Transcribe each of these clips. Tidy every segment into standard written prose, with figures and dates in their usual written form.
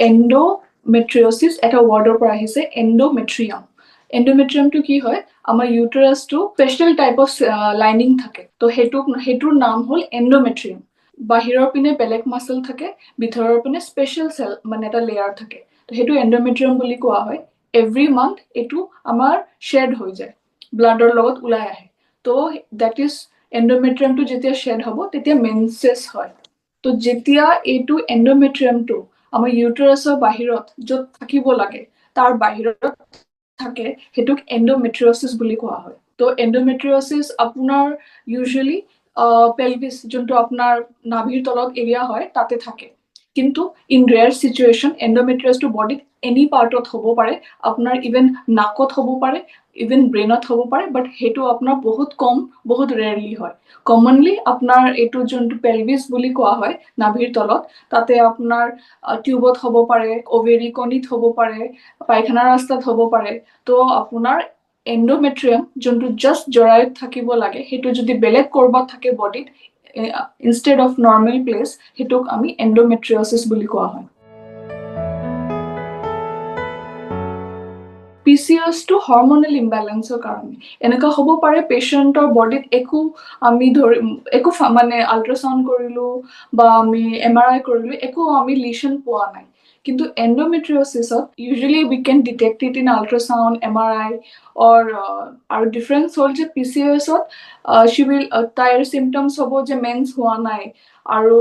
এন্ডোমেট্ৰিয়ছিছ এটা ৱৰ্ডৰ পৰা আহিছে এন্ডোমেট্ৰিয়াম এন্ডোমেট্ৰিয়ামটো কি হয় আমাৰ ইউটেৰাছটো স্পেশাল টাইপ অফ লাইনিং থাকে তো হেতুৰ নাম হল এন্ডোমেট্ৰিয়াম বাহিৰৰ পিনে বেলেগ মাসল থাকে ভিতৰৰ পিনে স্পেশাল সেল মানে এটা লেয়াৰ থাকে তো হেতু এন্ডোমেট্ৰিয়াম বুলি কোৱা হয় এভৰি মান্থ এটু আমাৰ শেড হৈ যায় ব্লাডৰ লগত ওলাই আহে তো দ্যাট ইজ এন্ডোমেট্ৰিয়ামটো যেতিয়া শেড হ'ব তেতিয়া মেনসেস হয় তো যেতিয়া এটু এন্ডোমেট্ৰিয়ামটো আমাৰ ইউটেৰাছৰ বাহিৰত য'ত থাকিব লাগে তাৰ বাহিৰত থাকে হেতুক এন্ডোমেট্ৰিয়ছিছ বুলি কোৱা হয় তো এন্ডোমেট্ৰিয়ছিছ আপোনাৰ ইউজুৱেলি পেলভিস যোনটো আপোনাৰ নাভিৰ তলত এৰিয়া হয় তাতে থাকে কিন্তু ইন ৰেয়াৰ সিচুৱেশন এন্ডোমেট্ৰিয়াছটো বডিত এনি পাৰ্টত হ'ব পাৰে আপোনাৰ ইভেন নাকত হ'ব পাৰে ইভেন ব্ৰেইনত হ'ব পাৰে বাট হেতু আপোনাৰ বহুত কম বহুত ৰেয়াৰলি হয় কমনলি আপোনাৰ এটু যোনটো পেলভিস বুলি কোৱা হয় নাভিৰ তলত তাতে আপোনাৰ টিউবত হ'ব পাৰে ওভেৰি কণিত হ'ব পাৰে পায়খানা ৰাস্তাত হ'ব পাৰে তো আপোনাৰ এন্ডোমেট্ৰিয়াম যোনটো জাস্ট জৰায়ুত থাকিব লাগে হেতু যদি বেলেগ কৰবাত থাকে বডিত instead of normal place Hetuk আমি এন্ডোমেট্ৰিয়ছিছ বুলি কোৱা হয় PCOS to hormonal imbalance কাৰণে এনেকা হ'ব পাৰে পেশেন্টৰ বডিত আমি মানে আল্ট্ৰাসাউন্ড কৰিলো বা আমি MRI কৰিলো আমি লিশন পোৱা নাই কিন্তু endometriosis usually we can detect it in ultrasound MRI or our difference হ'ল যে PCOS she will তাইৰ symptoms হ'ব যে mens হোৱা নাই আৰু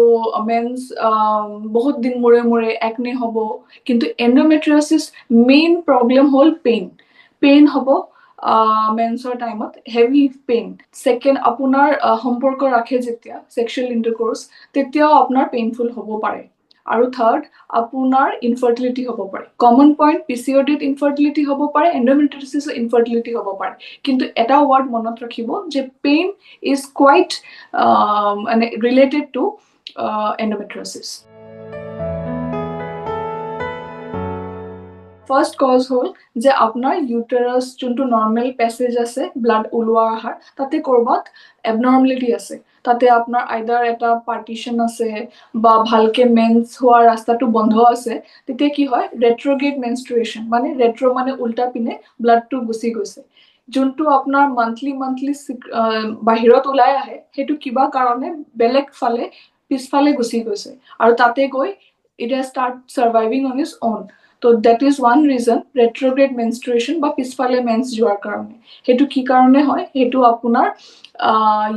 মেন্স বহুত দিন মূৰে মূৰে একনে হ'ব কিন্তু এন্ডোমেট্ৰিয়ছিছ মেইন প্ৰবলেম হ'ল পেইন হ'ব মেন্সৰ টাইমত হেভি পেইন সেকেন্ড আপোনাৰ সম্পৰ্ক ৰাখে যেতিয়া সেক্সুৱেল ইন্টাৰকোৰ্স তেতিয়াও আপোনাৰ পেইনফুল হ'ব পাৰে আৰু থাৰ্ড আপোনাৰ ইনফাৰ্টিলিটি হ'ব পাৰে কমন পইণ্ট পিচিঅডিত ইনফাৰ্টিলিটি হ'ব পাৰে এন্ডোমেট্ৰিয়ছিছত ইনফাৰ্টিলিটি হ'ব পাৰে কিন্তু এটা ৱৰ্ড মনত ৰাখিব যে পেইন ইজ কোৱাইট মানে related to endometriosis. First cause হল যে আপনাৰ ইউটেৰাস যোনটো নৰমাল প্যাসেজ আছে ব্লাড ওলোৱা আহাৰ তাতে কৰবাত এবনৰ্মালিটি আছে তাতে আপনাৰ আইদাৰ এটা পাৰ্টিশন আছে বা ভালকে মেন্স হোৱা ৰাস্তাটো বন্ধ আছে তেতিয়া কি হয় ৰেট্ৰোগ্ৰেড মেনস্ট্ৰুয়েশন মানে ৰেট্ৰো মানে উল্টা পিনে ব্লাডটো গুছি গৈছে যোনটো আপনাৰ মান্থলি বাহিৰত ওলাই আহে হেতু কিবা কাৰণে বেলেগ ফালে পিছফালে গুছি গৈছে আৰু তাতে গৈ it has start surviving on its own so that is one reason retrograde menstruation বা পিছফালে মেন্স যোৱাৰ কাৰণে হেতু কি কাৰণে হয় হেতু আপোনাৰ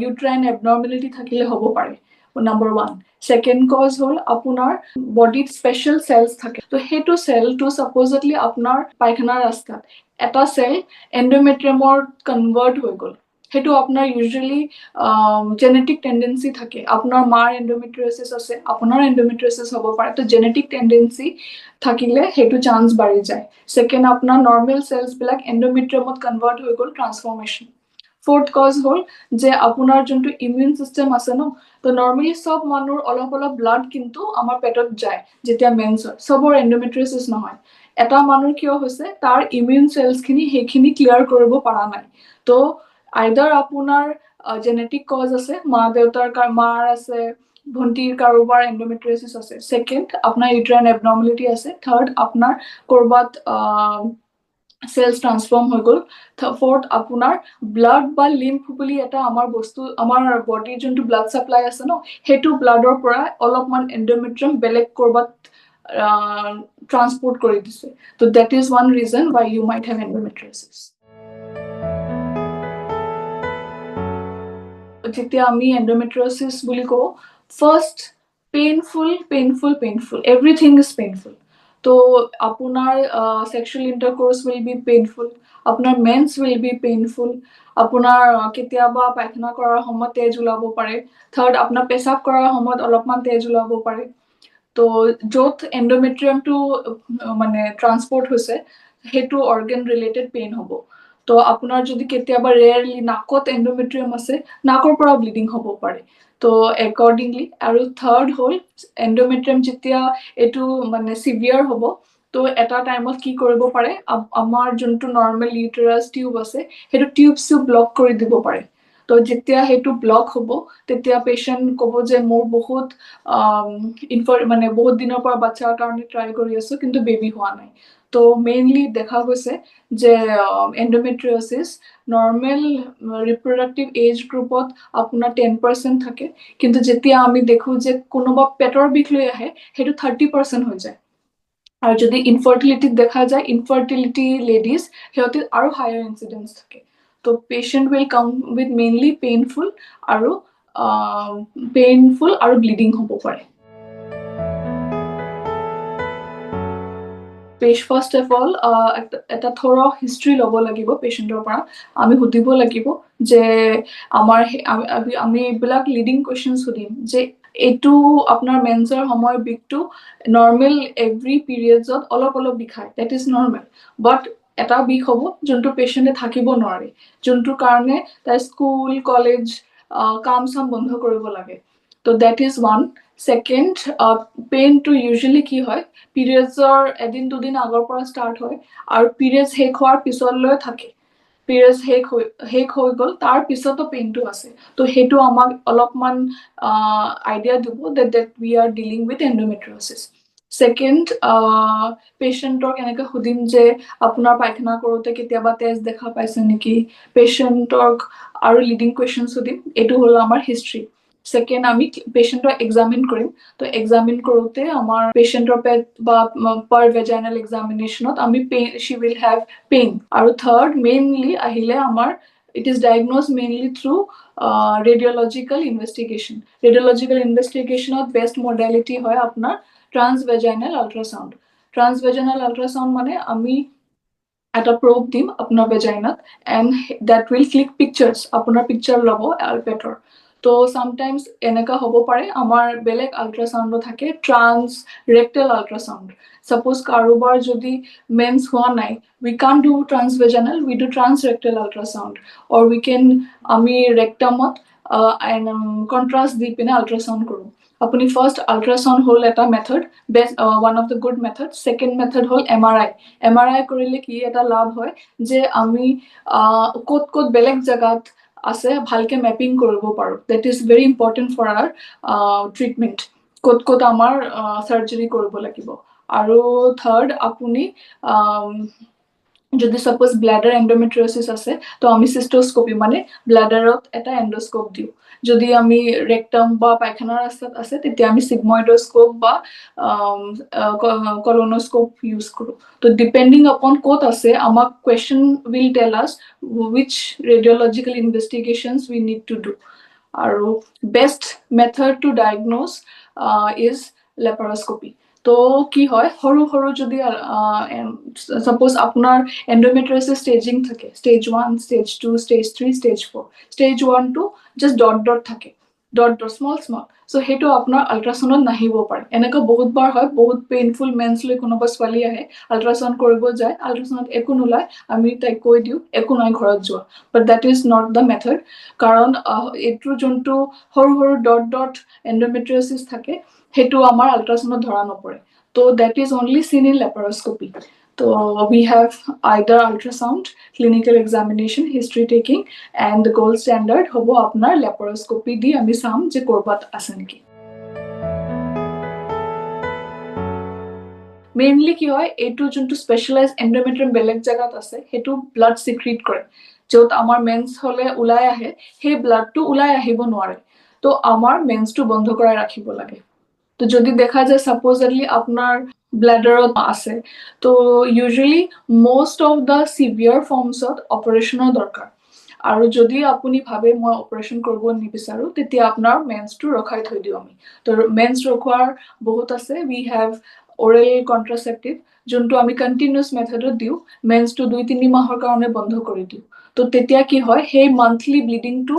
uterine abnormality থাকিলে হ'ব পাৰে number 1 second cause হল আপোনাৰ বডিত স্পেশাল সেলস থাকে তো হেতু সেলটো supposedly আপোনাৰ পায়খানা ৰাস্তাত এটা সেল এন্ডোমেট্ৰিয়ামৰ কনভাৰ্ট হৈ গল হেতু আপোনাৰ ইউজুৱেলি জেনেটিক টেন্ডেন্সি থাকে আপোনাৰ মাৰ এন্ডোমেট্ৰিয়ছিছ আছে আপোনাৰ এন্ডোমেট্ৰিয়ছিছ হ'ব পাৰে তো জেনেটিক টেন্ডেন্সি থাকিলে হেতু চান্স বাঢ়ি যায় সেকেন্ড আপোনাৰ নৰ্মেল সেলস বিলাক এন্ডোমেট্ৰিয়ামত কনভাৰ্ট হৈ গল ট্ৰান্সফৰমেশন fourth cause হল যে আপোনাৰ যোনটো ইমিউন সিস্টেম আছে ন তো নৰমালি সব মানুৰ অলপ ব্লাড কিন্তু আমাৰ পেটত যায় যেতিয়া মেন্স হয় সবৰ এন্ডোমেট্ৰিয়ছিছ নহয় এটা মানুৰ কিয় হৈছে তাৰ ইমিউন সেলস খিনি হেখিনি ক্লিয়াৰ কৰিব পৰা নাই তো আইদাৰ আপোনাৰ জেনেটিক কজ আছে মা দেউতাৰ মাৰ আছে ভন্টিৰ কাৰোবাৰ এন্ডোমেট্ৰিয়ছিছ আছে সেকেন্ড আপোনাৰ ইউটেৰাইন এবনৰ্মালিটি আছে থাৰ্ড আপোনাৰ কৰবাত সেলস ট্ৰান্সফৰ্ম হৈ গল ফোৰ্থ আপোনাৰ ব্লাড বা লিম্ফ বুলি এটা আমাৰ বস্তু আমাৰ বডিৰ যোনটো ব্লাড সাপ্লাই আছে ন হেতু ব্লাডৰ পৰা অলপমান এন্ডোমেট্ৰিয়াম বেলেগ কৰবাত ট্ৰান্সপোৰ্ট কৰি দিছে তো that is one reason why you might have endometriosis যেতিয়া আমি endometriosis বুলি কও first painful everything is painful তো আপোনাৰ sexual intercourse will be painful আপোনাৰ mens will be painful আপোনাৰ কেতিয়াবা পায়খানা কৰাৰ সময়ত তেজ ওলাব পাৰে থাৰ্ড আপোনাৰ পেশাব কৰাৰ সময়ত অলপমান তেজ ওলাব পাৰে তো য'ত এন্ডোমেট্ৰিয়ামটো মানে ট্ৰান্সপোৰ্ট হৈছে হেতু অৰ্গান ৰিলেটেড পেইন হ'ব তো আপোনাৰ যদি কেতিয়াবা ৰেয়াৰলি নাকত এন্ডোমেট্ৰিয়াম আছে নাকৰ পৰা ব্লিডিং হ'ব পাৰে তো একৰ্ডিংলি আৰু থাৰ্ড হল এন্ডোমেট্ৰিয়াম যেতিয়া এটু মানে সিভিয়াৰ হ'ব তো এটা টাইমত কি কৰিব পাৰে আমাৰ যোনটো নৰ্মাল ইউটেৰাস টিউব আছে হেতু টিউবছটো ব্লক কৰি দিব পাৰে তো যেতিয়া সেইটো ব্লক হ'ব তেতিয়া পেশেন্ট ক'ব যে মোৰ বহুত মানে বহুত দিনৰ পৰা বাচ্চাৰ কাৰণে ট্ৰাই কৰি আছো কিন্তু বেবি হোৱা নাই। তো মেইনলি দেখা গৈছে যে এন্ডোমেট্ৰিয়ছিছ নৰ্মেল ৰিপ্ৰডাক্টিভ এজ গ্ৰুপত আপোনাৰ 10% থাকে, কিন্তু যেতিয়া আমি দেখো যে কোনোবা পেটৰ বিষ লৈ আহে সেইটো 30% হৈ যায়। আৰু যদি ইনফাৰ্টিলিটিত দেখা যায়, ইনফাৰ্টিলিটি লেডিজ সিহঁতে আৰু হায়াৰ ইনচিডেন্স থাকে। তো patient will come with mainly painful আৰু ব্লিডিং হ'ব পাৰে। ফাৰ্ষ্ট অফ অল এটা থৰ হিষ্ট্ৰী ল'ব লাগিব পেশেন্টৰ পৰা। আমি সুধিব লাগিব যে আমি এইবিলাক লিডিং কুৱেশ্যন সুধিম যে এইটো আপোনাৰ মেন্সৰ সময়ৰ বিষটো নৰ্মেল এভৰি পিৰিয়ডছত অলপ অলপ বিষায়, দেট ইজ নৰ্মেল। বাট এটা বিষ হ'ব যোনটো পেশেন্টে থাকিব নোৱাৰে, যোনটোৰ কাৰণে তাৰ স্কুল কলেজ কাম চাম বন্ধ কৰিব লাগে। তো দেট ইজ ওৱান। ছেকেণ্ড, পেইনটো ইউজুৱেলি কি হয় পিৰিয়ডছৰ এদিন দুদিন আগৰ পৰা ষ্টাৰ্ট হয় আৰু পিৰিয়ডছ শেষ হোৱাৰ পিছলৈ থাকে। পিৰিয়ডছ শেষ হৈ গ'ল তাৰ পিছতো পেইনটো আছে। তো সেইটো আমাক অলপমান আইডিয়া দিব that we are dealing with endometriosis. Second, পেশেন্টক এনেকৈ সুধিম যে আপোনাৰ পায়খানা কৰোঁতে কেতিয়াবা তেজ দেখা পাইছে নেকি, পেশেন্টক আৰু লিডিং কুৱেশ্যন সুধিম। এইটো হ'ল আমাৰ হিষ্ট্ৰী। ছেকেণ্ড, আমি পেশেন্টক এক্সামিন কৰিম। তো এক্সামিন কৰোঁতে আমাৰ পেশেন্টৰ পেট বা পাৰ ভেজাইনেল এক্সামিনেশ্যনত আমি she will have pain. আৰু থাৰ্ড, মেইনলি আহিলে আমাৰ it is diagnosed mainly through radiological investigation. Radiological investigation of best modality হয় আপোনাৰ transvaginal ultrasound. Transvaginal ultrasound মানে আমি এটা probe দিম আপোনাৰ ভেজাইনাত and that will click pictures, আপোনাৰ পিকচাৰ ল'ব পেটৰ। তো সামটাইমস এনেকা হ'ব পাৰে আমাৰ বেলেগ আল্ট্ৰাসাউন্ডো থাকে, ট্ৰান্স ৰেক্টেল আল্ট্ৰাসাউন্ড। সাপোজ কাৰোবাৰ যদি মেন্স হোৱা নাই, we can't do transvaginal, we do transrectal ultrasound, or we can আমি ৰেক্টামত কন্ট্ৰাষ্ট দি পিনে আল্ট্ৰাসাউন্ড কৰোঁ। আপুনি ফাৰ্ষ্ট আল্ট্ৰাসাউন্ড হ'ল এটা method, best one of the good method. Second method হ'ল MRI। MRI কৰিলে কি এটা লাভ হয় যে আমি ক'ত ক'ত বেলেগ জেগাত আছে ভালকে মেপিং কৰিব পাৰোঁ। That is very important for our treatment, ক'ত ক'ত আমাৰ চাৰ্জাৰী কৰিব লাগিব। আৰু থাৰ্ড, আপুনি যদি সাপোজ ব্লাডাৰ এন্ডোমেট্ৰিয়ছিছ আছে তো আমি সিস্টোস্কোপি মানে ব্লাডাৰত এটা এন্ডোস্কোপ দিওঁ। যদি আমি ৰেক্টাম বা পায়খানাৰ ৰাস্তাত আছে তেতিয়া আমি সিগময়ডোস্কোপ বা কলোনোস্কোপ ইউজ কৰোঁ। তো ডিপেণ্ডিং আপন ক'ত আছে আমাক কুৱেশ্যন উইল টেল আছ which radiological investigations we need to do. আৰু best method to diagnose is laparoscopy. তো কি হয় সৰু সৰু যদি সাপোজ আপোনাৰ এন্ডোমেট্ৰিয়ছিছ ষ্টেজিং থাকে, stage 1, stage 2, stage 3, stage 4। Stage 1 টো জাষ্ট ডট থাকে, ডট স্মল স্মল। সো সেইটো আপোনাৰ আল্ট্ৰাসাউণ্ডত নাহিব পাৰে। এনেকুৱা বহুতবাৰ হয়, বহুত পেইনফুল মেন্স লৈ কোনোবা ছোৱালী আহে, আল্ট্ৰাসাউণ্ড কৰিব যায়, আল্ট্ৰাসাউণ্ডত একো নোলায়, আমি তাইক কৈ দিওঁ একো নাই ঘৰত যোৱা। But that is not the method, কাৰণ এইটোৰ যোনটো সৰু সৰু ডট এন্ডোমেট্ৰিয়ছিছ থাকে সেইটো আমাৰ আল্ট্ৰাসাউণ্ডত ধৰা নপৰে। তো দেট ইজ অনলি চিন ইন লেপাৰস্কোপি। তো we have either ultrasound, clinical examination, history taking, and the gold standard হ'ব আপোনাৰ লেপাৰস্কোপি দি আমি চাম যে কৰবাত আছে নেকি। মেইনলি কি হয়, এইটো যোনটো স্পেচিয়েলাইজ এন্ডোমেট্ৰিয়াম বেলেগ জেগাত আছে সেইটো ব্লাড চিক্ৰিট কৰে। য'ত আমাৰ মেন্স হ'লে ওলাই আহে সেই ব্লাডটো ওলাই আহিব নোৱাৰে। তো আমাৰ মেন্সটো বন্ধ কৰাই ৰাখিব লাগে। তো যদি দেখা যায় সাপোজলি আপোনাৰ ব্লাডাৰত আছে, তো usually most of the severe forms-ত অপাৰেশ্যনৰ দৰকাৰ। আৰু যদি আপুনি ভাবে মই অপাৰেশ্যন কৰিব নিবিচাৰো তেতিয়া আপোনাৰ মেন্সটো ৰখাই থৈ দিওঁ আমি। তো মেন্স ৰখোৱাৰ বহুত আছে। we have oral contraceptive, যোনটো আমি কণ্টিনিউছ মেথডত দিওঁ, মেন্সটো 2-3 মাহৰ কাৰণে বন্ধ কৰি দিওঁ। তো তেতিয়া কি হয়, সেই মান্থলি ব্লিডিংটো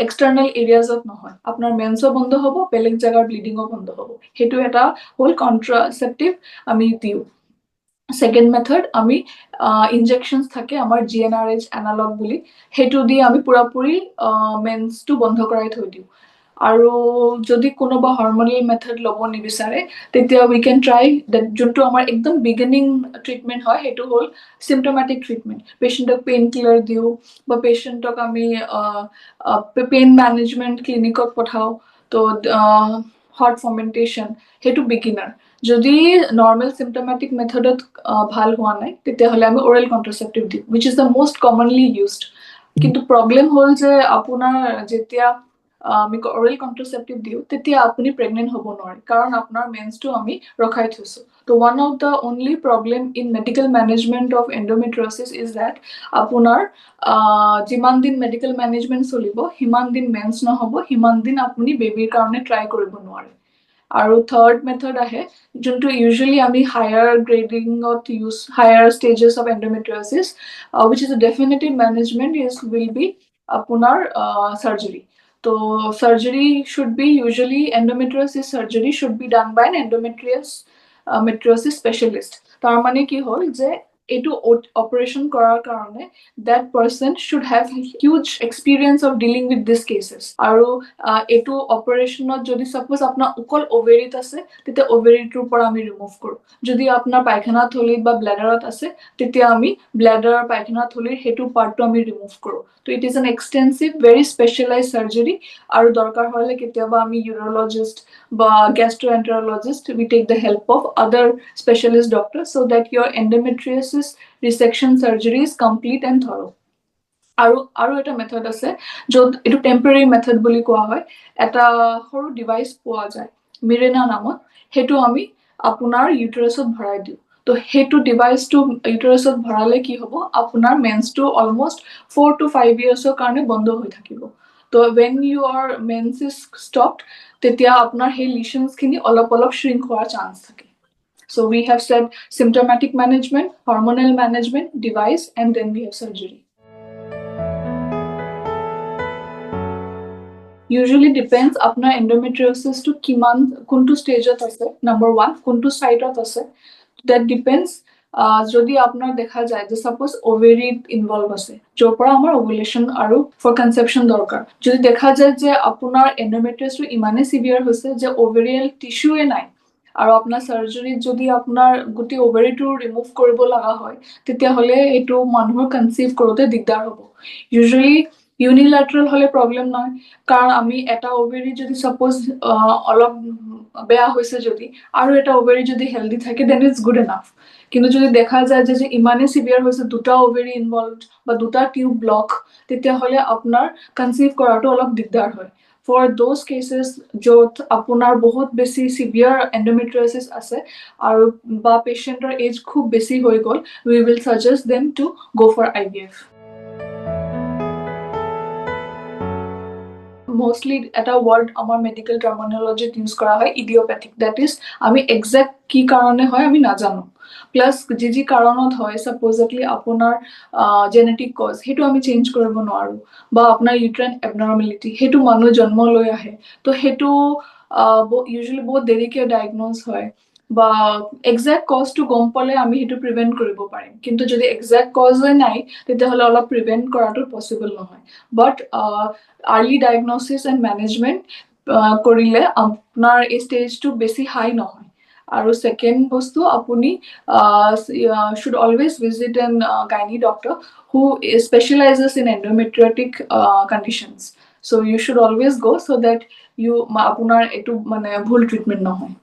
এক্সটাৰ্নেল এৰিয়াজত নহয়, আপোনাৰ মেন্সও বন্ধ হ'ব, বেলেগ জেগাৰ ব্লিডিঙো বন্ধ হ'ব। সেইটো এটা হ'ল কন্ট্ৰাচেপ্টিভ আমি দিওঁ। ছেকেণ্ড মেথড, আমি ইনজেকশ্যনছ থাকে আমাৰ GnRH এনালগ বুলি, সেইটো দি আমি পুৰাপুৰি মেন্সটো বন্ধ কৰাই থৈ দিওঁ। আৰু যদি কোনোবা হৰমনেল মেথড ল'ব নিবিচাৰে তেতিয়া উই কেন ট্ৰাই যোনটো আমাৰ একদম বিগিনিং ট্ৰিটমেণ্ট হয় সেইটো হ'ল চিমটমেটিক ট্ৰিটমেণ্ট পেচেণ্টক পেইন কিলাৰ দিওঁ বা পেচেণ্টক আমি পেইন মেনেজমেণ্ট ক্লিনিকত পঠাওঁ তো হট ফাৰ্মেণ্টেশ্যন সেইটো বিগিনাৰ যদি নৰ্মেল চিমটমেটিক মেথডত ভাল হোৱা নাই তেতিয়াহ'লে আমি অৰেল কণ্ট্ৰাচেপ্টিভ দিওঁ wish is the most commonly used কিন্তু প্ৰব্লেম হ'ল যে আপোনাৰ যেতিয়া আমি অৰেল কণ্ট্ৰাচেপ্টিভ দিওঁ তেতিয়া আপুনি প্ৰেগনেণ্ট হ'ব নোৱাৰে কাৰণ আপোনাৰ মেন্সটো আমি ৰখাই থৈছোঁ তো one of the only problem in medical management of endometriosis is that আপোনাৰ যিমান দিন মেডিকেল মেনেজমেণ্ট চলিব সিমান দিন মেন্স নহ'ব সিমান দিন আপুনি বেবীৰ কাৰণে ট্ৰাই কৰিব নোৱাৰে আৰু থাৰ্ড মেথড আহে যোনটো ইউজুৱেলি আমি হায়াৰ গ্ৰেডিঙত use higher stages of endometriosis which is a definitive management will be আপোনাৰ চাৰ্জাৰী তো surgery should be usually endometriosis surgery should be done by endometriosis specialist তাৰ মানে কি হ'ল যে এইটো অপাৰেশ্যন কৰাৰ কাৰণে that person should have huge experience of dealing with these cases আৰু এইটো অপাৰেশ্যনত যদি সাপোজ আপোনাৰ অকল ওভেৰিত আছে তেতিয়া ওভেৰিটোৰ পৰা আমি ৰিমুভ কৰোঁ যদি আপোনাৰ পায়খানা থলীত বা ব্লেডাৰত আছে তেতিয়া আমি ব্লেডাৰ পায়খানা থলীৰ সেইটো পাৰ্টটো আমি ৰিমুভ কৰোঁ তো it is an extensive very specialise surgery আৰু দৰকাৰ হ'লে কেতিয়াবা আমি ইউৰলজিষ্ট বা gastroenterologist we take the help of other specialist doctors so that your endometriosis resection surgery is complete and thorough আৰু এটা মেথড আছে য'ত এইটো টেম্পৰেৰী মেথড বুলি কোৱা হয় এটা সৰু ডিভাইচ পোৱা যায় মিৰেনা নামত সেইটো আমি আপোনাৰ ইউটেৰাছত ভৰাই দিওঁ তো সেইটো ডিভাইচটো ইউটেৰাছত ভৰালে কি হ'ব আপোনাৰ মেন্সটো অলমষ্ট 4 to 5 ইয়াৰ্ছৰ কাৰণে বন্ধ হৈ থাকিব তো when your mens is stopped তেতিয়া আপোনাৰ সেই লিশনছখিনি অলপ শ্ৰিংক হোৱাৰ চান্স থাকে so we have said symptomatic management hormonal management device and then we have surgery usually depends আপোনাৰ endometriosis to কিমান কোনটো ষ্টেজত আছে number 1 কোনটো সাইটত আছে that depends যদি আপোনাৰ দেখা যায় যে সাপোজ ওভেৰিত ইনভলভ আছে য'ৰ পৰা আমাৰ ওভুলেশ্যন আৰু ফৰ কনচেপশ্যন দৰকাৰ যদি দেখা যায় যে আপোনাৰ এণ্ডোমেট্ৰিয়াছটো ইমানে সিভিয়াৰ হৈছে যে ওভেৰিয়েল টিস্যুৱে নাই আৰু আপোনাৰ সাৰ্জাৰীত যদি আপোনাৰ গোটেই ওভেৰিটো ৰিমুভ কৰিব লগা হয় তেতিয়াহ'লে এইটো মানুহৰ কনচিভ কৰোঁতে দিগদাৰ হ'ব ইউজুৱেলি ইউনিলেটাৰেল হ'লে প্ৰব্লেম নহয় কাৰণ আমি এটা ওভেৰি যদি সাপোজ অলপ বেয়া হৈছে যদি আৰু এটা ওভেৰি যদি হেল্ডি থাকে দেন ইটস গুড এনাফ কিন্তু যদি দেখা যায় যে ইমানে সিভিয়াৰ হৈছে দুটা ওভেৰি ইনভলভ বা দুটা টিউব ব্লক তেতিয়াহ'লে আপোনাৰ কনচিভ কৰাটো অলপ দিগদাৰ হয় for those cases য'ত আপোনাৰ বহুত বেছি সিভিয়াৰ এণ্ডোমেট্ৰিয়ছিছ আছে আৰু বা পেচেণ্টৰ এজ খুব বেছি হৈ গ'ল we will suggest them to go for IVF mostly এটা word আমাৰ medical terminology use কৰা হয় idiopathic that is আমি exact কি কাৰণে হয় আমি নাজানো প্লাস যি কাৰণত হয় সাপোজলি আপোনাৰ জেনেটিক কজ হেতু আমি চেঞ্জ কৰিব নোৱাৰো বা আপোনাৰ ইউট্ৰাইন এবনৰ্মেলিটি হেতু মানুহ জন্ম লৈ আহে তো হেতু ইউজুৱেলি বহুত দেৰিকে ডায়াগনোজ হয় বা এক্সাক্ট কজটো গম পালে আমি হেতু প্ৰিভেন্ট কৰিব পাৰিম কিন্তু যদি এক্সাক্ট কজে নাই তেতিয়াহ'লে অলপ প্ৰিভেন্ট কৰাটো পসিবল নহয় বাট early diagnosis and management কৰিলে আপোনাৰ এই ষ্টেজটো বেছি হাই নহয় আৰু সেকেন্ড বস্তু আপুনি should always visit an gynae doctor who specializes in endometriotic conditions so you should always go so that you আপোনাৰ এটো মানে ভুল ট্ৰিটমেন্ট নহয়